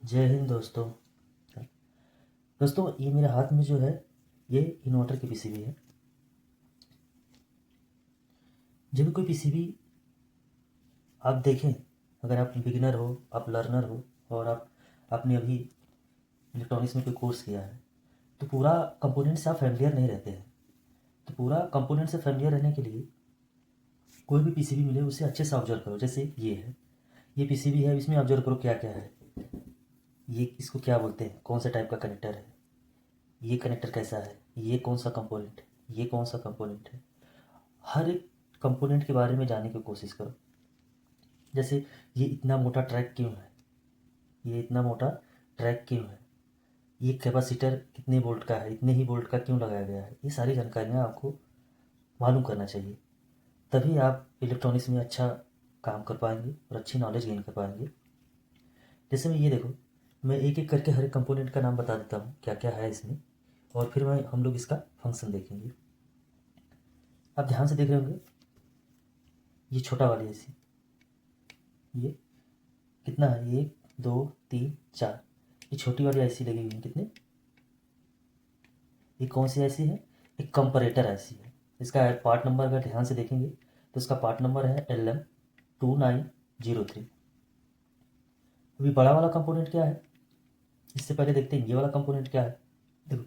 जय हिंद दोस्तों। ये मेरे हाथ में जो है ये इन्वर्टर की पीसीबी है। जब भी कोई पीसीबी आप देखें, अगर आप बिगिनर हो, आप लर्नर हो और आपने अभी इलेक्ट्रॉनिक्स में कोई कोर्स किया है तो पूरा कंपोनेंट से आप फेमिलियर नहीं रहते हैं। तो पूरा कंपोनेंट से फेमिलियर रहने के लिए कोई भी पीसीबी मिले उसे अच्छे से ऑब्जर्व करो। जैसे ये है, ये पीसीबी है, इसमें ऑब्जर्व करो क्या क्या है, ये इसको क्या बोलते हैं, कौन सा टाइप का कनेक्टर है, ये कनेक्टर कैसा है, ये कौन सा कंपोनेंट है, ये कौन सा कंपोनेंट है। हर एक कंपोनेंट के बारे में जानने की कोशिश करो। जैसे ये इतना मोटा ट्रैक क्यों है, ये इतना मोटा ट्रैक क्यों है, ये कैपेसिटर कितने वोल्ट का है, इतने ही वोल्ट का क्यों लगाया गया है। ये सारी जानकारियाँ आपको मालूम करना चाहिए, तभी आप इलेक्ट्रॉनिक्स में अच्छा काम कर पाएंगे और अच्छी नॉलेज गेन कर पाएंगे। जैसे मैं ये देखो, मैं एक एक करके हर एक कंपोनेंट का नाम बता देता हूँ क्या क्या है इसमें, और फिर हम लोग इसका फंक्शन देखेंगे। आप ध्यान से देख रहे होंगे, ये छोटा वाली ऐसी, ये कितना है, 1 2 3 4, ये छोटी वाली आईसी लगी हुई है कितने, ये कौन सी आईसी है, एक कंपरेटर आईसी है। इसका पार्ट नंबर अगर ध्यान से देखेंगे तो इसका पार्ट नंबर है LM2903। अभी बड़ा वाला कंपोनेंट क्या है, इससे पहले देखते हैं ये वाला कंपोनेंट क्या है। देखो,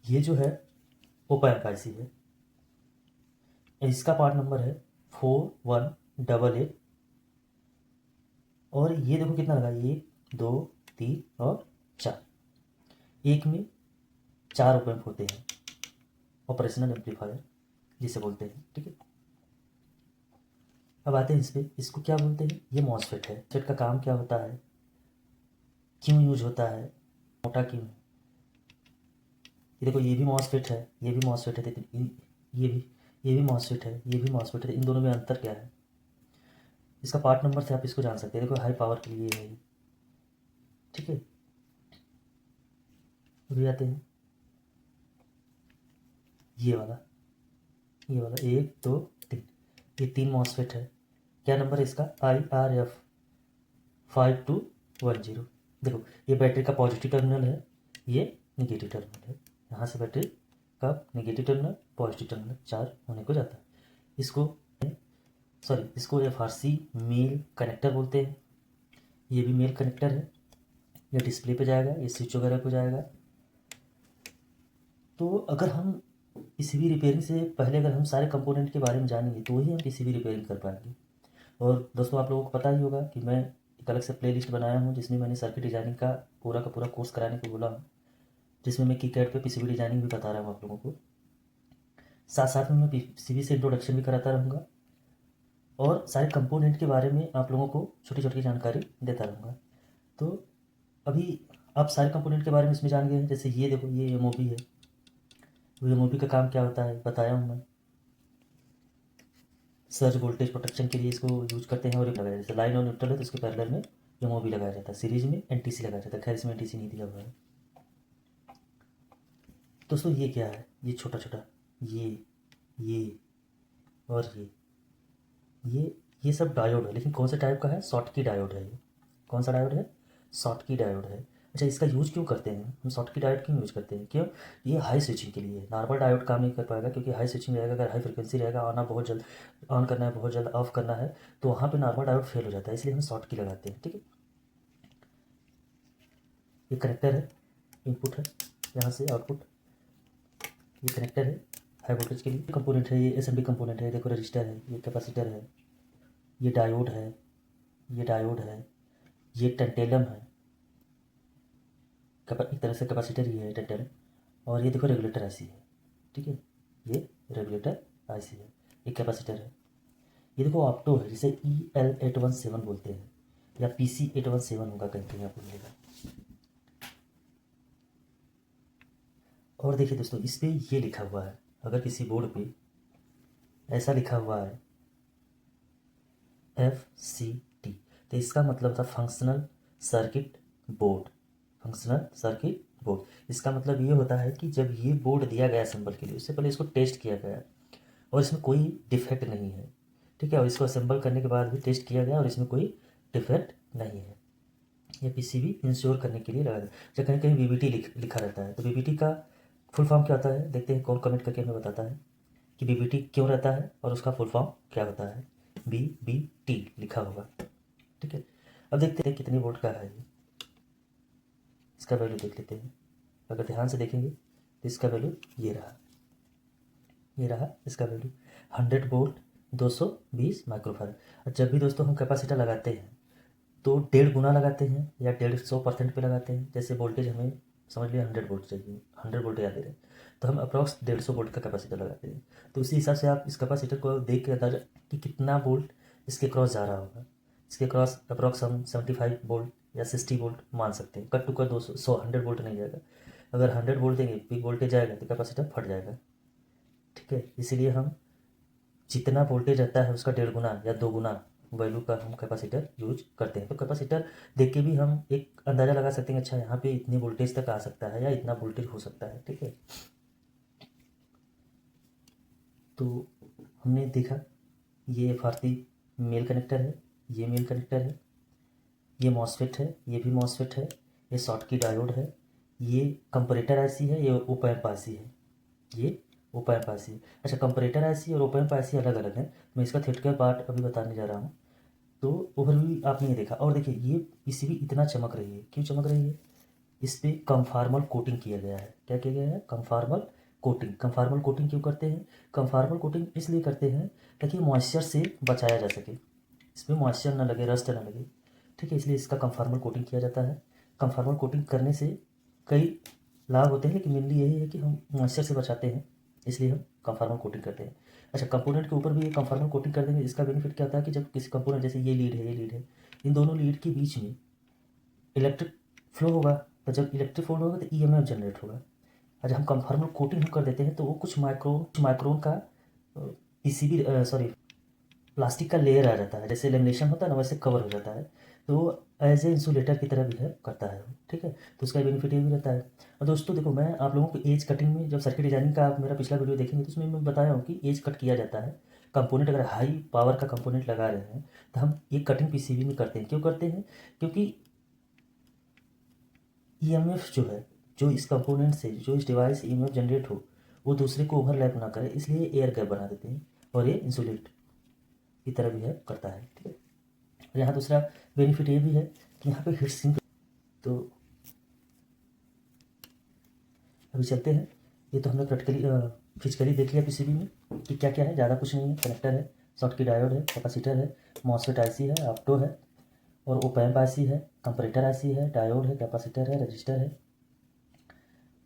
ये जो है ओपैम्प आईसी है, इसका पार्ट नंबर है 4188। और ये देखो कितना लगा, 1 2 3 और 4, एक में 4 ओपैम्प होते हैं, ऑपरेशनल एम्पलीफायर जिसे बोलते हैं। ठीक है, अब आते हैं इस पर, इसको क्या बोलते हैं, ये मॉसफेट है। मॉसफेट का काम क्या होता है, क्यों यूज होता है, मोटा क्यों है। ये देखो, ये भी मॉसफेट है, ये भी मॉसफेट है, ये भी मॉसफेट है, ये भी मॉसफेट है। इन दोनों में अंतर क्या है, इसका पार्ट नंबर से आप इसको जान सकते हैं। देखो, हाई पावर के लिए है ये। ठीक है, अभी आते हैं ये वाला, 1 2 3, ये 3 मॉसफेट है। क्या नंबर है इसका, IRF5210। देखो, ये बैटरी का पॉजिटिव टर्मिनल है, ये निगेटिव टर्मिनल है। यहाँ से बैटरी का negative terminal positive terminal charge होने को जाता है। इसको FRC मेल कनेक्टर बोलते हैं। ये भी मेल कनेक्टर है, ये डिस्प्ले पे जाएगा, ये स्विच वगैरह पे जाएगा। तो अगर हम पीसीबी रिपेयरिंग से पहले अगर हम सारे कंपोनेंट के बारे में जानेंगे तो ही हम पीसीबी रिपेयरिंग कर पाएंगे। और दोस्तों, आप लोगों को पता ही होगा कि मैं एक अलग से प्लेलिस्ट बनाया हूँ जिसमें मैंने सर्किट डिजाइनिंग का पूरा कोर्स कराने को बोला हूँ, जिसमें मैं कीपैड पे पीसीबी डिजाइनिंग भी बता रहा हूँ आप लोगों को। साथ साथ में मैं पीसीबी से इंट्रोडक्शन भी कराता रहूँगा और सारे कंपोनेंट के बारे में आप लोगों को छोटी छोटी जानकारी देता रहूँगा। तो अभी आप सारे कंपोनेंट के बारे में इसमें जान गए हैं। जैसे ये देखो, ये एमओबी है, तो एमओबी का काम क्या होता है बताया हूँ मैं। सर्ज वोल्टेज प्रोटेक्शन के लिए इसको यूज करते हैं। और एक लगाया, जैसे लाइन और न्यूट्रल है तो उसके पैरेलल में एमओबी लगाया जाता है, सीरीज में एनटीसी लगाया जाता है। खैर, इसमें एनटीसी नहीं दिया हुआ है। दोस्तों, ये क्या है, ये छोटा छोटा, ये और ये सब डायोड है, लेकिन कौन सा टाइप का है, शॉटकी डायोड है ये। कौन सा डायोड है, शॉटकी डायोड है। अच्छा, इसका यूज क्यों करते हैं हम, शॉटकी डायोड क्यों यूज करते हैं, क्यों, ये हाई स्विचिंग के लिए है। नॉर्मल डायोड काम नहीं कर पाएगा क्योंकि हाई स्विचिंग रहेगा। अगर हाई फ्रिक्वेंसी रहेगा, आना बहुत जल्द, ऑन करना है बहुत जल्द, ऑफ करना है, तो वहाँ पे नॉर्मल डायोड फेल हो जाता है, इसलिए हम शॉटकी लगाते हैं। ठीक है, ये कनेक्टर है, इनपुट है, यहाँ से आउटपुट, ये कनेक्टर है हाई वोल्टेज के लिए। कंपोनेंट है, ये एसएमडी कंपोनेंट है। देखो, रजिस्टर है, ये कैपेसिटर है, ये डायोड है, ये डायोड है, ये टेंटेलम है, एक तरह से कैपेसिटर ही है टेंटेलम। और ये देखो, रेगुलेटर आईसी है। ठीक है, ये रेगुलेटर आईसी है, ये कैपेसिटर है। ये देखो, ऑप्टो है, जिसे EL817 बोलते हैं, या PC817 होगा कहीं कहीं आपको मिलेगा। और देखिए दोस्तों, इस पे ये लिखा हुआ है, अगर किसी बोर्ड पे ऐसा लिखा हुआ है FCT, तो इसका मतलब था functional circuit board. Functional circuit board, इसका मतलब ये होता है कि जब ये बोर्ड दिया गया असेंबल के लिए, उससे पहले इसको टेस्ट किया गया और इसमें कोई डिफेक्ट नहीं है। ठीक है, और इसको असेंबल करने के बाद भी टेस्ट किया गया और इसमें कोई डिफेक्ट नहीं है। या पीसीबी इंश्योर करने के लिए लगाया जाता है। जब कहीं कहीं वीबीटी लिखा रहता है तो वीबीटी का फुल फॉर्म क्या होता है, देखते हैं कौन कमेंट करके हमें बताता है कि वीबीटी क्यों रहता है और उसका फुल फॉर्म क्या होता है। वीबीटी लिखा होगा, ठीक है। अब देखते हैं कितनी वोल्ट का है ये, इसका वैल्यू देख लेते हैं। अगर ध्यान से देखेंगे तो इसका वैल्यू ये रहा, ये रहा इसका वैल्यू 100 वोल्ट 220 माइक्रोफैराड। और जब भी दोस्तों हम कैपेसिटर लगाते हैं तो 1.5 गुना लगाते हैं या 150% पे लगाते हैं। जैसे वोल्टेज हमें समझ लिया 100 वोल्ट चाहिए, 100 वोल्ट याद दे रहे हैं, तो हम अप्रॉक्स 150 वोल्ट का कैपेसिटर लगाते हैं। तो उसी हिसाब से आप इस कैपेसिटर को देख के अंदाजा कि कितना वोल्ट इसके क्रॉस जा रहा होगा। इसके क्रॉस अप्रॉक्स हम 75 वोल्ट या 60 वोल्ट मान सकते हैं। कट टू कट 200 100 वोल्ट नहीं जाएगा। अगर 100 वोल्ट देंगे पीक वोल्टेज जाएगा तो कैपेसिटर फट जाएगा, ठीक है। इसीलिए हम जितना वोल्टेज रहता है उसका 1.5 गुना या 2 गुना वैल्यू का हम कैपेसिटर यूज करते हैं। तो कैपेसिटर देख के भी हम एक अंदाज़ा लगा सकते हैं, अच्छा यहाँ पे इतनी वोल्टेज तक आ सकता है या इतना वोल्टेज हो सकता है, ठीक है। तो हमने देखा ये एफआरसी मेल कनेक्टर है, ये मेल कनेक्टर है, ये मॉसफेट है, ये भी मॉसफेट है, ये शॉटकी डायोड है, ये कंपरेटर आईसी है, ये ओप एम्प आईसी है, ये ओप एम्प आईसी है। अच्छा, कंपरेटर आईसी और ओप एम्प आईसी अलग अलग है, मैं इसका थियोरेटिकल पार्ट अभी बताने जा रहा हूँ। तो ओवरव्यू आपने ये देखा। और देखिए ये पीसीबी इतना चमक रही है, क्यों चमक रही है, इस पे कंफार्मल कोटिंग किया गया है। क्या किया गया है, कंफार्मल कोटिंग। कंफार्मल कोटिंग क्यों करते हैं, कंफार्मल कोटिंग इसलिए करते हैं ताकि मॉइस्चर से बचाया जा सके, इसमें मॉइस्चर ना लगे, रस्ट ना लगे, ठीक है। इसलिए इसका कंफार्मल कोटिंग किया जाता है। कंफार्मल कोटिंग करने से कई लाभ होते हैं, लेकिन मेनली यही है कि हम मॉइस्चर से बचाते हैं, इसलिए हम कंफार्मल कोटिंग करते हैं। अच्छा, कंपोनेंट के ऊपर भी ये कंफार्मल कोटिंग कर देंगे। इसका बेनिफिट क्या होता है कि जब किसी कंपोनेंट, जैसे ये लीड है, ये लीड है, इन दोनों लीड के बीच में इलेक्ट्रिक फ्लो होगा, तो जब इलेक्ट्रिक फ्लो होगा तो ईएमएफ जनरेट होगा। और जब हम कंफार्मल कोटिंग हम कर देते हैं तो वो कुछ माइक्रोन का पीसीबी सॉरी प्लास्टिक का लेयर आ जाता है, जैसे लेमिनेशन होता है ना, वैसे कवर हो जाता है। तो एज ए इंसुलेटर की तरह बिहेव करता है, ठीक है। तो उसका बेनिफिट ये भी रहता है। और दोस्तों देखो, मैं आप लोगों को एज कटिंग में, जब सर्किट डिजाइनिंग का आप मेरा पिछला वीडियो देखेंगे तो उसमें मैं बताया हूँ कि एज कट किया जाता है। कंपोनेंट अगर हाई पावर का कंपोनेंट लगा रहे हैं तो हम ये कटिंग पीसीबी में करते हैं। क्यों करते हैं, क्योंकि ईएमएफ जो है, जो इस कंपोनेंट से, जो इस डिवाइस से ईएमएफ जनरेट हो, वो दूसरे को ओवरलैप ना करे, इसलिए एयर गैप बना देते हैं और ये इंसुलेट की तरह बिहेव करता है, ठीक है। और यहाँ दूसरा बेनिफिट ये भी है कि यहाँ पे हीट सिंक। तो अभी चलते हैं, ये तो हमने प्रैक्टिकली फिजिकली देख लिया पीसीबी में कि क्या क्या है, ज़्यादा कुछ नहीं है। कनेक्टर है, शॉटकी डायोड है, कैपेसिटर है, मॉसफेट आईसी है, ऑप्टो है, और ओप एम्प आईसी है, कंपरेटर आईसी है, डायोड है, कैपेसिटर है, रजिस्टर है,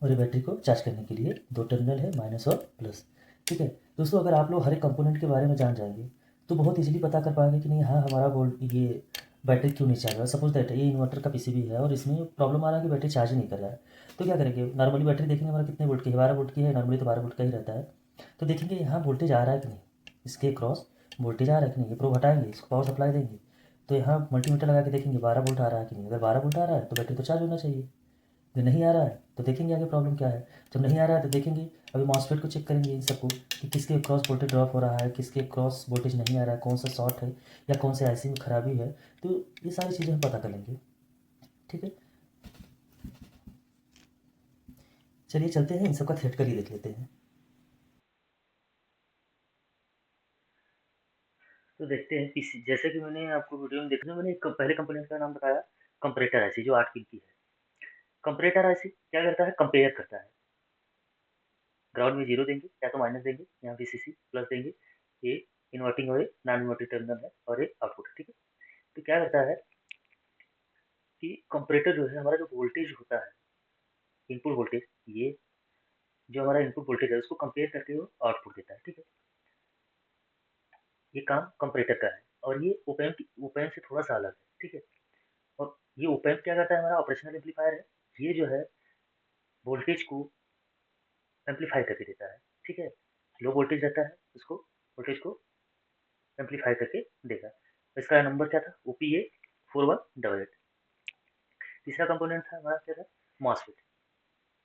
और ये बैटरी को चार्ज करने के लिए 2 टर्मिनल है, माइनस और प्लस, ठीक है। दोस्तों अगर आप लोग हर एक कंपोनेंट के बारे में जान जाएंगे तो बहुत इजीली पता कर पाएंगे कि नहीं, हाँ हमारा वोल्ट ये बैटरी क्यों नहीं चार्ज हो रहा। सपोज दैट ये इन्वर्टर का पीसीबी है और इसमें प्रॉब्लम आ रहा है कि बैटरी चार्ज ही नहीं कर रहा है। तो क्या करेंगे, नॉर्मली बैटरी देखेंगे हमारा कितने वोल्ट की है, 12 वोल्ट की है, नॉर्मली तो 12 वोल्ट का ही रहता है। तो देखेंगे यहाँ वोल्टेज आ रहा है कि नहीं, इसके क्रॉस वोल्टेज आ रहा है कि नहीं, ये प्रोब हटाएंगे, इसको पावर सप्लाई देंगे, तो यहाँ मल्टीमीटर लगा के देखेंगे 12 वोल्ट आ रहा है कि नहीं। अगर 12 वोल्ट आ रहा है तो बैटरी तो चार्ज होना चाहिए। जब नहीं आ रहा है तो देखेंगे आगे प्रॉब्लम क्या है। जब नहीं आ रहा है तो देखेंगे, अभी मॉसफेट को चेक करेंगे इन सबको कि किसके क्रॉस वोल्टेज ड्रॉप हो रहा है, किसके क्रॉस वोल्टेज नहीं आ रहा है, कौन सा शॉर्ट है या कौन से आईसी में खराबी है। तो ये सारी चीज़ें हम पता कर लेंगे, ठीक है। चलिए चलते हैं, इन सबका थियोरेटिकली देख लेते हैं। तो देखते हैं पीसी, जैसे कि मैंने आपको वीडियो में देखने, मैंने एक पहले कंपोनेंट का नाम बताया, कंपरेटर आईसी, जो 8 पिन की है। कंपरेटर आईसी क्या करता है, कंपेयर करता है। ग्राउंड में जीरो देंगे या तो माइनस देंगे, यहाँ वीसीसी प्लस देंगे, ये इन्वर्टिंग और नॉन इन्वर्टिंग टर्मिनल है और ये आउटपुट है, ठीक है। तो क्या करता है कि कंपरेटर जो है, हमारा जो वोल्टेज होता है, इनपुट वोल्टेज, ये जो हमारा इनपुट वोल्टेज है उसको कंपेयर करके वो आउटपुट देता है, ठीक है। ये काम कंपरेटर का है और ये ओपैम्प से थोड़ा सा अलग है, ठीक है। और ये ओपैम्प क्या करता है, हमारा ऑपरेशनल एम्पलीफायर है। ये जो है वोल्टेज को एम्पलीफाई करके देता है, ठीक है। लो वोल्टेज रहता है, उसको वोल्टेज को एम्पलीफाई करके देगा। इसका नंबर क्या था, OPA 4188। तीसरा कंपोनेंट था हमारा क्या था, मॉसफेट।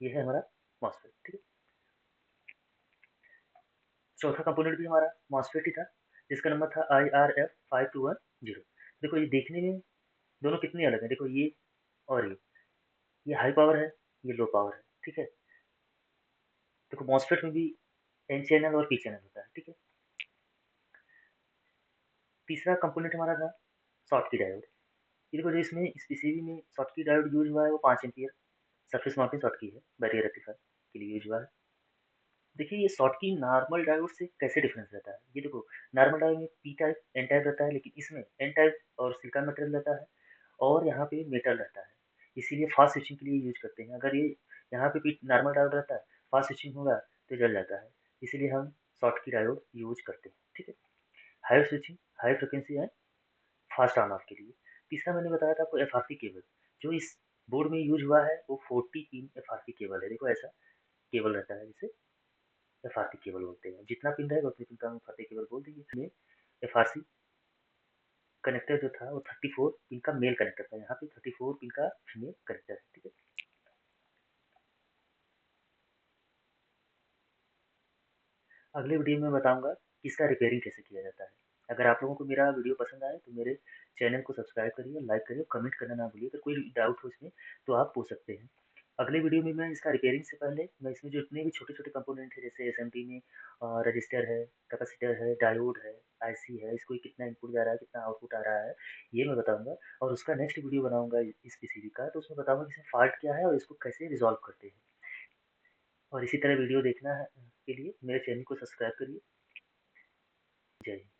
ये है हमारा मॉसफेट, ठीक है। चौथा कंपोनेंट भी हमारा मॉसफेट ही था, जिसका नंबर था IRF 5210। देखो ये देखने में दोनों कितने अलग है, देखो ये और ये हाई पावर है, ये लो पावर है, ठीक है। देखो मॉसफेट में भी एन चैनल और पी चैनल होता है, ठीक है। तीसरा कंपोनेंट हमारा था शॉटकी डायोड। ये देखो जो इसमें इस पीसीबी में शॉटकी डायोड यूज हुआ है वो 5 एम्पियर सरफेस माउंटेन शॉटकी है, बैरियर रेक्टिफायर के लिए यूज हुआ है। देखिए ये शॉटकी नॉर्मल डायोड से कैसे डिफरेंस रहता है, ये देखो नॉर्मल डायोड में पी टाइप एन टाइप रहता है, लेकिन इसमें एन टाइप और सिलिकॉन मटेरियल रहता है और यहाँ पे मेटल रहता है, इसीलिए फास्ट स्विचिंग के लिए यूज करते हैं। अगर ये यहाँ पे पी नॉर्मल डायोड रहता है, फास्ट स्विचिंग होगा तो जल जाता है, इसीलिए हम शॉटकी डायोड यूज करते हैं, ठीक है। हाई स्विचिंग, हाई फ्रिक्वेंसी है फास्ट ऑन ऑफ के लिए। तीसरा मैंने बताया था आपको एफ केबल, जो इस बोर्ड में यूज हुआ है वो 40 पिन एफ केबल है। देखो ऐसा केबल रहता है जिसे एफ केबल बोलते हैं, जितना पिन रहेगा उतने पिन का हम एफ केबल बोल देंगे। इसमें एफ कनेक्टर जो था वो 34 पिन का मेल कनेक्टर था, यहाँ पे 34 पिन का फीमेल कनेक्टर है, ठीक है। अगले वीडियो में बताऊंगा कि इसका रिपेयरिंग कैसे किया जाता है। अगर आप लोगों को मेरा वीडियो पसंद आए तो मेरे चैनल को सब्सक्राइब करिए, लाइक करिए, कमेंट करना ना भूलिए। अगर कोई डाउट हो इसमें तो आप पूछ सकते हैं। अगले वीडियो में मैं इसका रिपेयरिंग से पहले मैं इसमें जो इतने भी छोटे छोटे कंपोनेंट है जैसे एसएमडी में रजिस्टर है, कैपेसिटर है, डायोड है, आईसी है, इसको कितना इनपुट जा रहा है, कितना आउटपुट आ रहा है, ये मैं बताऊंगा। और उसका नेक्स्ट वीडियो बनाऊंगा इस पीसीबी का, तो उसमें बताऊंगा कि इसमें फॉल्ट क्या है और इसको कैसे रिजॉल्व करते हैं। और इसी तरह वीडियो देखना है के लिए मेरे चैनल को सब्सक्राइब करिए। जय हिंद।